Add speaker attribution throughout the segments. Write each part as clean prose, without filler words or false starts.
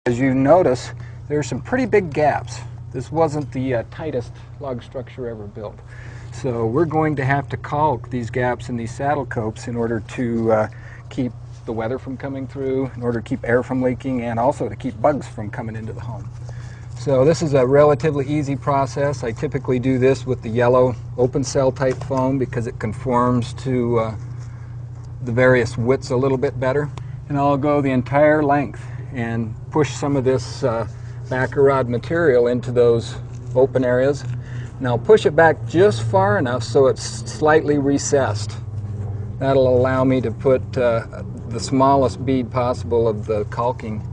Speaker 1: As you notice, there's some pretty big gaps. This wasn't the tightest log structure ever built. So we're going to have to caulk these gaps in these saddle copes in order to keep the weather from coming through, in order to keep air from leaking, and also to keep bugs from coming into the home. So this is a relatively easy process. I typically do this with the yellow open cell type foam because it conforms to the various widths a little bit better. And I'll go the entire length and push some of this backer rod material into those open areas. And I'll push it back just far enough so it's slightly recessed. That'll allow me to put the smallest bead possible of the caulking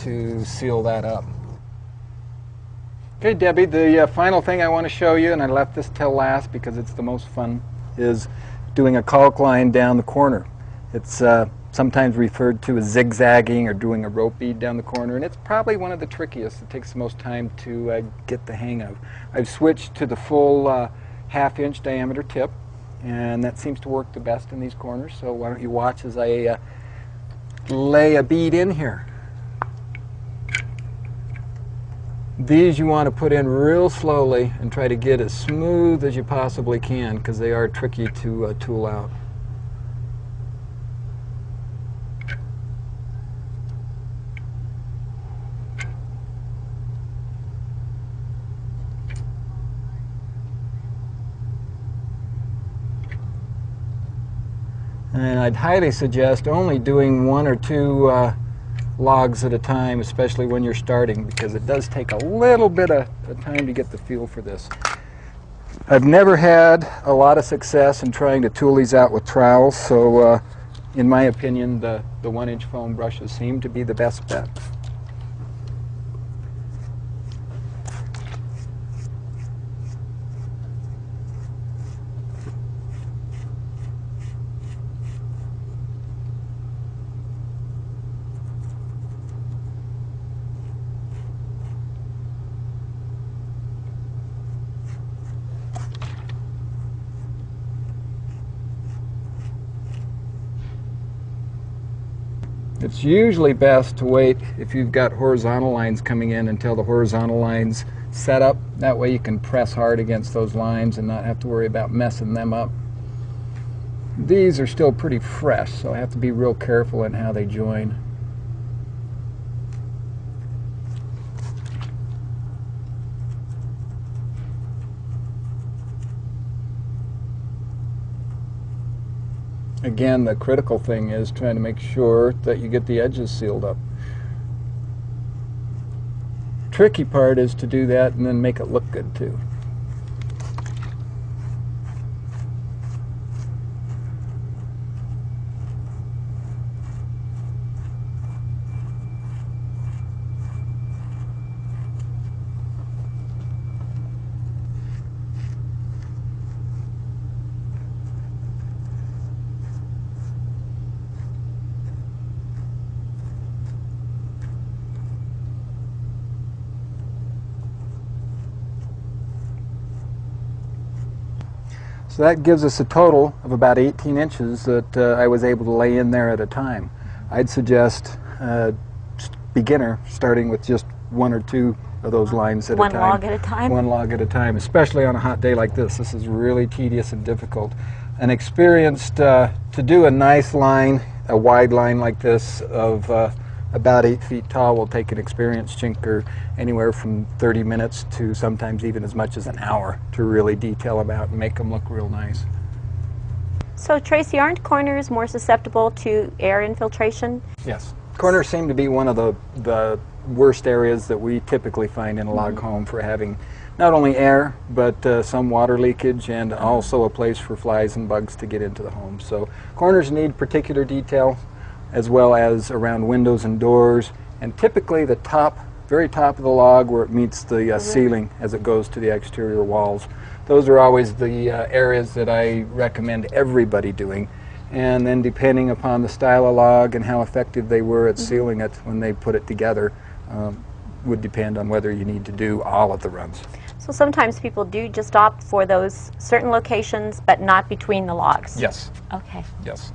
Speaker 1: to seal that up. Okay, Debbie, the final thing I want to show you, and I left this till last because it's the most fun, is doing a caulk line down the corner. It's sometimes referred to as zigzagging or doing a rope bead down the corner, and it's probably one of the trickiest. It takes the most time to get the hang of. I've switched to the full half-inch diameter tip, and that seems to work the best in these corners. So why don't you watch as I lay a bead in here. These you want to put in real slowly and try to get as smooth as you possibly can because they are tricky to tool out. And I'd highly suggest only doing 1 or 2 logs at a time, especially when you're starting, because it does take a little bit of time to get the feel for this. I've never had a lot of success in trying to tool these out with trowels, so in my opinion the 1-inch foam brushes seem to be the best bet. It's usually best to wait if you've got horizontal lines coming in until the horizontal lines set up. That way you can press hard against those lines and not have to worry about messing them up. These are still pretty fresh, so I have to be real careful in how they join. Again, the critical thing is trying to make sure that you get the edges sealed up. Tricky part is to do that and then make it look good too. So that gives us a total of about 18 inches that I was able to lay in there at a time. I'd suggest beginner starting with just 1 or 2 of those lines at a time.
Speaker 2: 1 log at a time?
Speaker 1: 1 log at a time, especially on a hot day like this. This is really tedious and difficult. An experienced, to do a nice line, a wide line like this of about 8 feet tall will take an experienced chinker anywhere from 30 minutes to sometimes even as much as an hour to really detail them out and make them look real nice.
Speaker 2: So Tracy, aren't corners more susceptible to air infiltration?
Speaker 1: Yes. Corners seem to be one of the worst areas that we typically find in a log home for having not only air, but some water leakage and also a place for flies and bugs to get into the home. So corners need particular detail, as well as around windows and doors, and typically the top, very top of the log where it meets the ceiling as it goes to the exterior walls. Those are always the areas that I recommend everybody doing. And then depending upon the style of log and how effective they were at sealing it when they put it together, would depend on whether you need to do all of the runs.
Speaker 2: So sometimes people do just opt for those certain locations, but not between the logs?
Speaker 1: Yes.
Speaker 2: Okay.
Speaker 1: Yes.